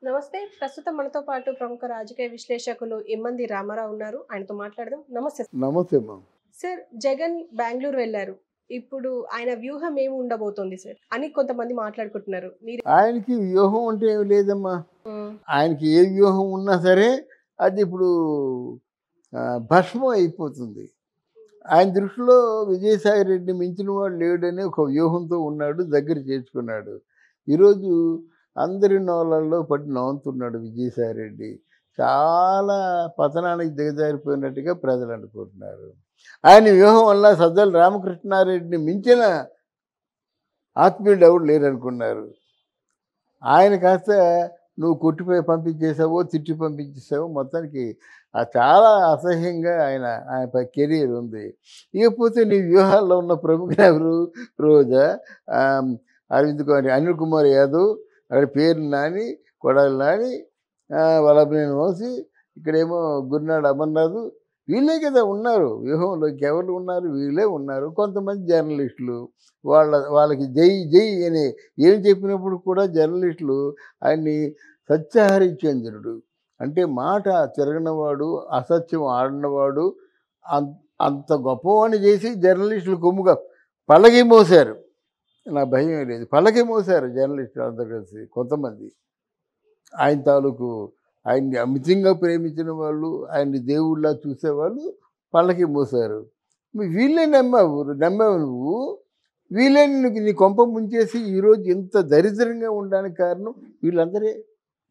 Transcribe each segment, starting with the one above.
నమస్తే. ప్రస్తుతం మనతో పాటు ప్రముఖ రాజకీయ విశ్లేషకులు ఇమ్మంది రామారావు ఉన్నారు. ఆయనతో మాట్లాడదాం. నమస్తే సార్. నమస్తే అమ్మా. సార్, జగన్ బెంగుళూరు వెళ్లారు. ఇప్పుడు ఆయన వ్యూహం ఏమి ఉండబోతోంది సార్ అని కొంతమంది మాట్లాడుకుంటున్నారు. మీరు ఆయనకి వ్యూహం అంటే ఏమి లేదమ్మా. హ్మ్. ఆయనకి ఏ వ్యూహం ఉన్నా సరే అది ఇప్పుడు భస్మం అయిపోతుంది. ఆయన దృష్టిలో విజయసాయి రెడ్డిని మించిన వాడు లేడని ఒక వ్యూహంతో ఉన్నాడు, దగ్గర చేర్చుకున్నాడు. ఈరోజు అందరి నోళ్ళల్లో పడి నవ్వుతున్నాడు విజయసాయి రెడ్డి. చాలా పతనానికి దిగజారిపోయినట్టుగా ప్రజలు అనుకుంటున్నారు. ఆయన వ్యూహం వల్ల సజ్జల రామకృష్ణారెడ్డిని మించిన ఆత్మీయుడు ఎవరు లేరనుకున్నారు. ఆయన కాస్త నువ్వు కొట్టిపోయి పంపించేసావో, తిట్టి పంపించేసావో, మొత్తానికి చాలా అసహ్యంగా ఆయన కెరీర్ ఉంది. ఇకపోతే నీ వ్యూహాల్లో ఉన్న ప్రముఖులు ఎవరు? రోజా, అరవింద్ కుమార్, అనిల్ కుమార్ యాదవ్, అక్కడ పేరు నాని, కొడాలి నాని, వల్లభనేని వంశీ, ఇక్కడేమో గురునాడు అమర్నాథ్, వీళ్ళే కదా ఉన్నారు వ్యూహంలో. ఇంకెవరు ఉన్నారు? వీళ్ళే ఉన్నారు. కొంతమంది జర్నలిస్టులు వాళ్ళకి జై జై అని ఏం చెప్పినప్పుడు కూడా జర్నలిస్టులు ఆయన్ని సత్యహరిశ్చంద్రుడు అంటే మాట తిరగనవాడు, అసత్యం ఆడినవాడు, అంత గొప్పవాడిని చేసి జర్నలిస్టులు కొమ్ముగా పల్లకి మోసారు. నా భయం లేదు, పల్లకి మోసారు జర్నలిస్టులు అంతా కలిసి. కొంతమంది ఆయన తాలూకు ఆయన్ని అమితంగా ప్రేమించిన వాళ్ళు, ఆయన్ని దేవుళ్ళ చూసేవాళ్ళు పల్లకి మోసారు. వీళ్ళే నమ్మావు నువ్వు. వీళ్ళే నీ కొంప ముంచేసి ఈరోజు ఇంత దరిద్రంగా ఉండడానికి కారణం వీళ్ళందరే.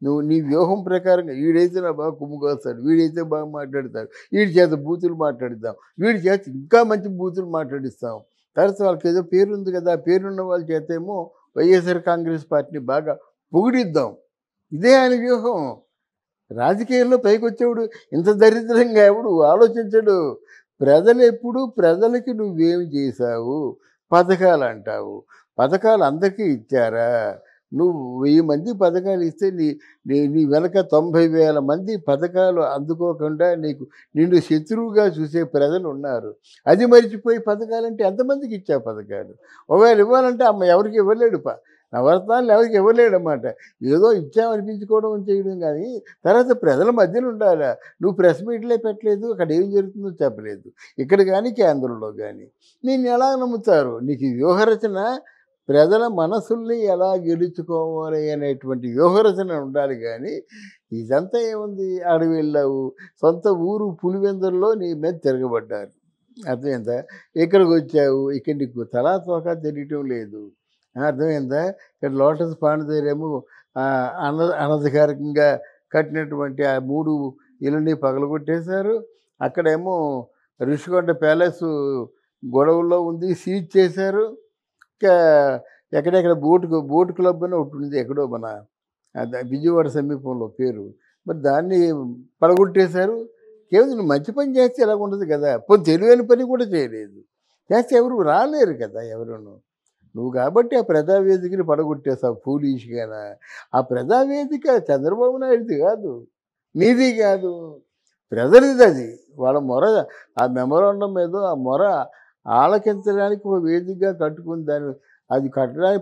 నువ్వు నీ వ్యూహం ప్రకారంగా వీడైతే నా బాగా కుమ్ము కాస్తాడు, వీడైతే బాగా మాట్లాడతాడు, వీడి చేత బూతులు మాట్లాడిద్దాం, వీడి చేత ఇంకా మంచి బూతులు మాట్లాడిస్తాం. తర్వాత వాళ్ళకి ఏదో పేరు ఉంది కదా, ఆ పేరున్న వాళ్ళ చేత ఏమో వైఎస్ఆర్ కాంగ్రెస్ పార్టీని బాగా పొగిడిద్దాం. ఇదే ఆయన వ్యూహం. రాజకీయాల్లో పైకి వచ్చేవాడు ఇంత దరిద్రంగా ఎవడు ఆలోచించడు. ప్రజలు ఎప్పుడు ప్రజలకి నువ్వేమి చేశావు? పథకాలు అంటావు. పథకాలు అందరికీ ఇచ్చారా? నువ్వు 1000 మంది పథకాలు ఇస్తే నీ నీ నీ వెనక 90,000 మంది పథకాలు అందుకోకుండా నిన్ను శత్రువుగా చూసే ప్రజలు ఉన్నారు. అది మరిచిపోయి పథకాలంటే ఎంతమందికి ఇచ్చావు పథకాలు? ఒకవేళ ఇవ్వాలంటే ఎవరికి ఇవ్వలేడు. నవరత్నాలు ఎవరికి ఇవ్వలేడన్నమాట. ఏదో ఇచ్చామనిపించుకోవడం చేయడం కానీ తర్వాత ప్రజల మధ్యన ఉండాలా. నువ్వు ప్రెస్ మీట్లే పెట్టలేదు, అక్కడ ఏం జరుగుతుందో చెప్పలేదు. ఇక్కడ కానీ కేంద్రంలో కానీ నిన్ను ఎలా నమ్ముతారు? నీకు వ్యూహరచన ప్రజల మనసుల్ని ఎలా గెలుచుకోవాలి అనేటువంటి వ్యూహరచన ఉండాలి. కానీ ఇదంతా ఏముంది? అడవి వెళ్ళావు, సొంత ఊరు పులివెందుల్లో నీ మీద తిరగబడ్డారు. అర్థమైందా? ఇక్కడికి వచ్చావు, ఇక్కడ నీకు తలా తోక తెలియటం లేదు. అర్థమైందా? ఇక్కడ లోటస్ పాండ్ దగ్గరేమో అనధికారికంగా కట్టినటువంటి ఆ 3 ఇళ్ళని పగలగొట్టేశారు. అక్కడేమో రిషికొండ ప్యాలెస్ గొడవల్లో ఉంది, సీజ్ చేశారు. ఇంకా ఎక్కడెక్కడ బోట్ క్లబ్ అని ఒకటి ఉంది ఎక్కడో మన విజయవాడ సమీపంలో పేరు. మరి దాన్ని పడగొట్టేశారు. కేవలం నువ్వు మంచి పని చేస్తే ఎలా ఉండదు కదా. పోనీ తెలివైన పని కూడా చేయలేదు. చేస్తే ఎవరు రాలేరు కదా ఎవరును. నువ్వు కాబట్టి ఆ ప్రజావేదికని పడగొట్టేస్తావు ఫూలిష్గానా. ఆ ప్రజావేదిక చంద్రబాబు నాయుడుది కాదు, నీది కాదు, ప్రజలది. అది వాళ్ళ మొర, ఆ మెమోరాండం మీద ఆ మొర ఆలకించడానికి ఒక వేదికగా కట్టుకుని అది కట్టడానికి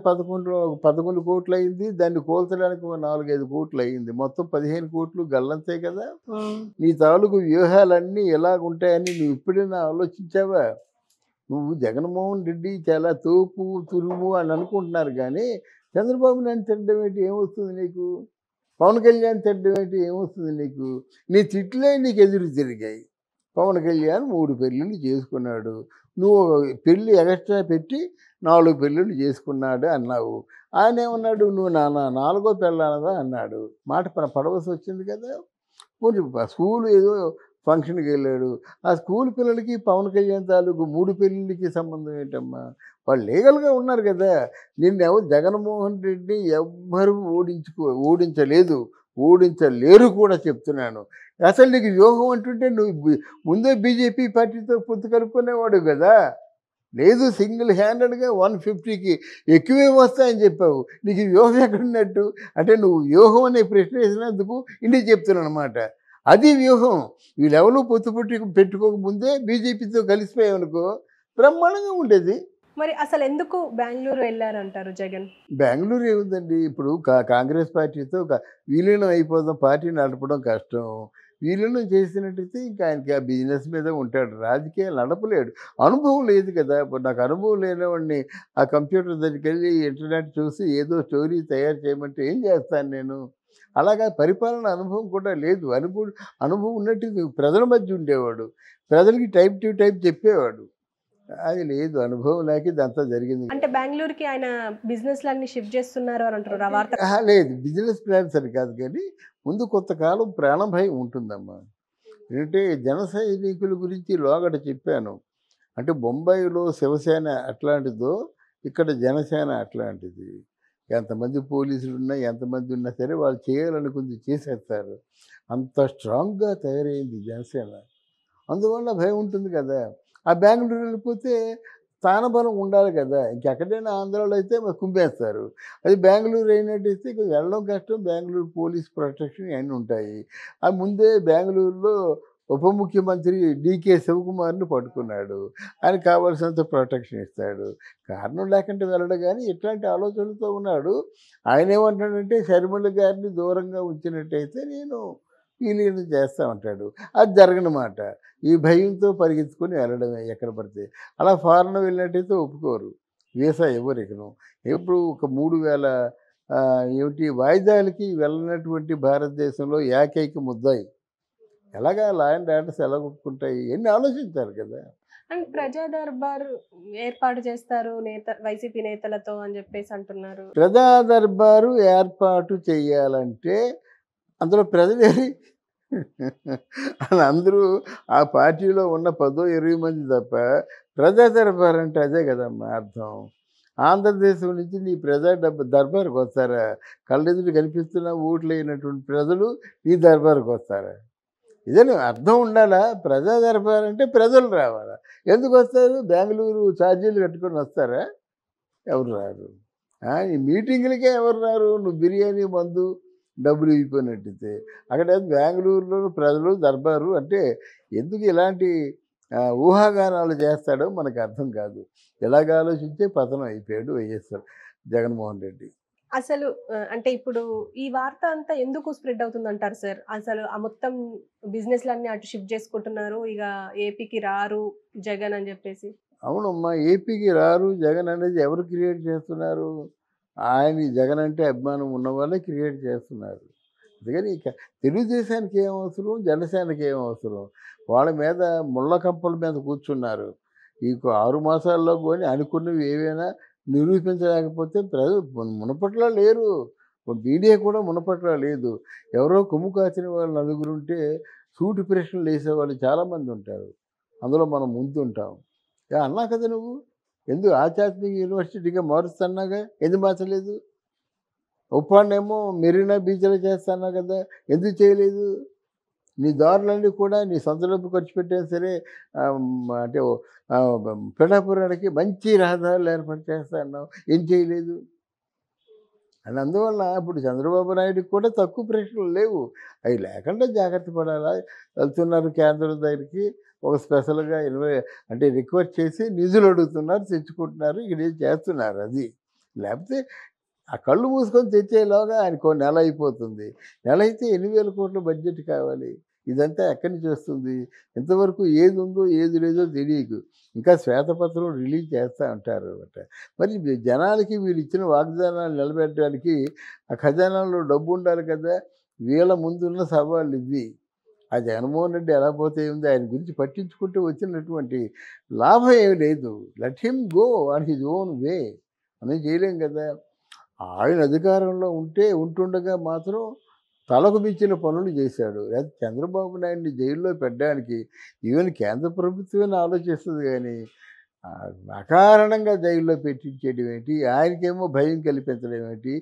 11 కోట్లు అయింది, దాన్ని కోల్చడానికి 4-5 కోట్లు అయింది. మొత్తం 15 కోట్లు గల్లంతే కదా. నీ తాలూకు వ్యూహాలన్నీ ఎలాగుంటాయని నువ్వు ఎప్పుడైనా ఆలోచించావా? నువ్వు జగన్మోహన్ రెడ్డి చాలా తోపు తురుము అని అనుకుంటున్నారు కానీ చంద్రబాబు నాయుడు తిట్టడం ఏంటి ఏమొస్తుంది నీకు? పవన్ కళ్యాణ్ తిట్టడం ఏంటి ఏమొస్తుంది నీకు? నీ తిట్లే నీకు ఎదురు తిరిగాయి. పవన్ కళ్యాణ్ 3 పెళ్ళిళ్ళు చేసుకున్నాడు, నువ్వు పెళ్ళి ఎక్స్ట్రా పెట్టి 4 పెళ్ళిళ్ళు చేసుకున్నాడు అన్నావు. ఆయన ఏమన్నాడు? నువ్వు నాలుగో పెళ్ళానదా అన్నాడు. మాట పడవలసి వచ్చింది కదా. కొంచెం స్కూల్ ఏదో ఫంక్షన్కి వెళ్ళాడు. ఆ స్కూల్ పిల్లలకి పవన్ కళ్యాణ్ తాలూకు 3 పెళ్ళిళ్ళకి సంబంధం ఏంటమ్మా? వాళ్ళు లీగల్గా ఉన్నారు కదా. నిన్నెవరు జగన్మోహన్ రెడ్డిని ఎవ్వరూ ఓడించలేరు కూడా చెప్తున్నాను. అసలు నీకు వ్యూహం అంటుంటే నువ్వు ముందే బీజేపీ పార్టీతో పొత్తు కలుపుకునేవాడు కదా. లేదు, సింగిల్ హ్యాండెడ్గా 150కి ఎక్కువే వస్తాయని చెప్పావు. నీకు వ్యూహం ఎక్కడున్నట్టు? అంటే నువ్వు వ్యూహం అనే ప్రశ్న వేసినందుకు ఇంటికి చెప్తున్నాను అనమాట. అది వ్యూహం. వీళ్ళెవరూ పొత్తు పెట్టుకోకముందే బీజేపీతో కలిసిపోయావనుకో బ్రహ్మాండంగా ఉండేది. మరి అసలు ఎందుకు బెంగుళూరు వెళ్లారంటారు జగన్? బెంగళూరు ఏముందండి ఇప్పుడు కాంగ్రెస్ పార్టీతో విలీనం అయిపోదాం, పార్టీ నడపడం కష్టం. విలీనం చేసినట్టయితే ఇంకా ఆయనకి ఆ బిజినెస్ మీద ఉంటాడు, రాజకీయాలు నడపలేడు. అనుభవం లేదు కదా. ఇప్పుడు నాకు అనుభవం లేనివాడిని ఆ కంప్యూటర్ దగ్గరికి వెళ్ళి ఇంటర్నెట్ చూసి ఏదో స్టోరీ తయారు చేయమంటే ఏం చేస్తాను నేను? అలాగా పరిపాలన అనుభవం కూడా లేదు. అనుభవం ఉన్నట్టు ప్రజల మధ్య ఉండేవాడు, ప్రజలకి టైప్ టు టైప్ చెప్పేవాడు. అది లేదు, అనుభవం లేక ఇదంతా జరిగింది. అంటే బెంగుళూరుకి ఆయన బిజినెస్‌లన్నీ షిఫ్ట్ చేస్తున్నారు అని అంటున్నారు. ఆ వార్త లేదు, బిజినెస్ ప్లాన్స్ అని కాదు కానీ ముందు కొంతకాలం ప్రాణభయం ఉంటుందమ్మా. ఏంటంటే జన సైనికుల గురించి లోగడ చెప్పాను. అంటే బొంబాయిలో శివసేన అట్లాంటిదో ఇక్కడ జనసేన అట్లాంటిది. ఎంతమంది పోలీసులు ఉన్నా ఎంతమంది ఉన్నా సరే వాళ్ళు చేయాలనుకుంది చేసేస్తారు. అంత స్ట్రాంగ్గా తయారైంది జనసేన. అందువల్ల భయం ఉంటుంది కదా. ఆ బెంగళూరు వెళ్ళిపోతే స్థానబలం ఉండాలి కదా. ఇంకెక్కడైనా ఆంధ్రాలో అయితే మరి కుమ్మేస్తారు. అది బెంగళూరు అయినట్టయితే ఇక వెళ్ళడం కష్టం. బెంగళూరు పోలీస్ ప్రొటెక్షన్ ఇవన్నీ ఉంటాయి. ఆ ముందే బెంగళూరులో ఉప ముఖ్యమంత్రి డీకే శివకుమార్ని పట్టుకున్నాడు. ఆయనకు కావాల్సినంత ప్రొటెక్షన్ ఇస్తాడు. కారణం లేకుండా వెళ్ళడు కానీ ఇట్లాంటి ఆలోచనలతో ఉన్నాడు. ఆయన ఏమంటాడంటే షర్మిల గారిని దూరంగా ఉంచినట్టయితే నేను విలీనం చేస్తా ఉంటాడు. అది జరగని మాట. ఈ భయంతో పరిగెత్తుకొని వెళ్ళడమే ఎక్కడ పడితే. అలా ఫారెన్ వెళ్ళినట్టయితే ఒప్పుకోరు, వీసా ఇవ్వరు ఇకను. ఎప్పుడు ఒక 3000 వాయిదాలకి వెళ్ళినటువంటి భారతదేశంలో ఏకైక ముద్దాయి. ఎలాగా లా అండ్ ఆర్డర్స్ ఎలా ఒప్పుకుంటాయి? ఇవన్నీ ఆలోచించాలి కదా. అండ్ ప్రజా దర్బార్ ఏర్పాటు చేస్తారు వైసీపీ నేతలతో అని చెప్పేసి అంటున్నారు. ప్రజా దర్బారు ఏర్పాటు చేయాలంటే అందులో ప్రజలేరి అందరూ ఆ పార్టీలో ఉన్న 10-20 మంది తప్ప ప్రజా దర్బార్ అంటే అదే కదమ్మా అర్థం. ఆంధ్రదేశం నుంచి నీ ప్రజా దర్బార్కి వస్తారా? కళ్ళెదురు కనిపిస్తున్న ఓట్లు అయినటువంటి ప్రజలు నీ దర్బార్కి వస్తారా? ఇదేనా అర్థం ఉండాలా? ప్రజా దర్బార్ అంటే ప్రజలు రావాలా? ఎందుకు వస్తారు? బెంగళూరు ఛార్జీలు కట్టుకొని వస్తారా? ఎవరు రారు. ఈ మీటింగులకే ఎవరు రారు? నువ్వు బిర్యానీ మందు డబ్బులు ఇవ్వనట్టయితే అక్కడ బెంగళూరులో ప్రజలు దర్బారు అంటే ఎందుకు ఇలాంటి ఊహాగానాలు చేస్తాడో మనకు అర్థం కాదు. ఎలాగ ఆలోచించే పతనం అయిపోయాడు వైఎస్ఆర్ జగన్మోహన్ రెడ్డి. అసలు అంటే ఇప్పుడు ఈ వార్త అంతా ఎందుకు స్ప్రెడ్ అవుతుందంటారు సార్? అసలు ఆ మొత్తం బిజినెస్‌లన్నీ అటు షిఫ్ట్ చేసుకుంటున్నారు. ఇక ఏపీకి రారు జగన్ అని చెప్పేసి. అవునమ్మా, ఏపీకి రారు జగన్ అనేది ఎవరు క్రియేట్ చేస్తున్నారు? ఆయన జగన్ అంటే అభిమానం ఉన్న వాళ్ళే క్రియేట్ చేస్తున్నారు. అందుకని ఇక తెలుగుదేశానికి ఏం అవసరం, జనసేనకి ఏం అవసరం? వాళ్ళ మీద ముళ్ళ కంపల మీద కూర్చున్నారు. ఈ 6 మాసాల్లో కొని అనుకున్నవి ఏవైనా నిరూపించలేకపోతే ప్రజలు మునపట్లా లేరు. మీడియా కూడా మునపట్లా లేదు. ఎవరో కొమ్ము కాచిన వాళ్ళు నలుగురుంటే సూటి ప్రశ్నలు వేసేవాళ్ళు చాలామంది ఉంటారు. అందులో మనం ముందుంటాం. అన్నా కదా నువ్వు, ఎందుకు ఆధ్యాత్మిక యూనివర్సిటీగా మారుస్తున్నాగా, ఎందుకు మార్చలేదు? ఉప్పాడేమో మెరీనా బీచ్లో చేస్తాన్నావు కదా, ఎందుకు చేయలేదు? నీ దారులన్నీ కూడా నీ సొంత డబ్బు ఖర్చు పెట్టినా సరే అంటే పిఠాపురానికి మంచి రహదారులు ఏర్పాటు చేస్తా అన్నావు, ఏం చేయలేదు? అని అందువల్ల ఇప్పుడు చంద్రబాబు నాయుడుకి కూడా తక్కువ ప్రశ్నలు లేవు. అవి లేకుండా జాగ్రత్త పడాలా. వెళ్తున్నారు కేంద్రం దగ్గరికి, ఒక స్పెషల్గా అంటే రిక్వెస్ట్ చేసి నిధులు అడుగుతున్నారు, తెచ్చుకుంటున్నారు, ఇక్కడ ఏం చేస్తున్నారు. అది లేకపోతే ఆ కళ్ళు మూసుకొని తెచ్చేలాగా ఆయనకు నెల అయిపోతుంది. నెల అయితే 8,000 కోట్ల బడ్జెట్ కావాలి. ఇదంతా ఎక్కడి నుంచి వస్తుంది? ఇంతవరకు ఏది ఉందో ఏది లేదో తెలియదు. ఇంకా శ్వేతపత్రం రిలీజ్ చేస్తూ ఉంటారు అనమాట. మరి జనాలకి వీళ్ళు ఇచ్చిన వాగ్దానాలు నిలబెట్టడానికి ఆ ఖజానాలో డబ్బు ఉండాలి కదా. వీళ్ళ ముందున్న సవాళ్ళు ఇవి. ఆ జగన్మోహన్ రెడ్డి ఎలా పోతే ఉంది, ఆయన గురించి పట్టించుకుంటూ వచ్చినటువంటి లాభం ఏమి లేదు. Let him go on his own way. మనం చేయలేం కదా. ఆయన అధికారంలో ఉంటుండగా మాత్రం తలకు మించిన పనులు చేశాడు. లేదా చంద్రబాబు నాయుడిని జైల్లో పెట్టడానికి ఈవెన్ కేంద్ర ప్రభుత్వమే ఆలోచిస్తుంది కానీ అకారణంగా జైల్లో పెట్టించేయడం ఏంటి, ఆయనకేమో భయం కల్పించడం ఏంటి,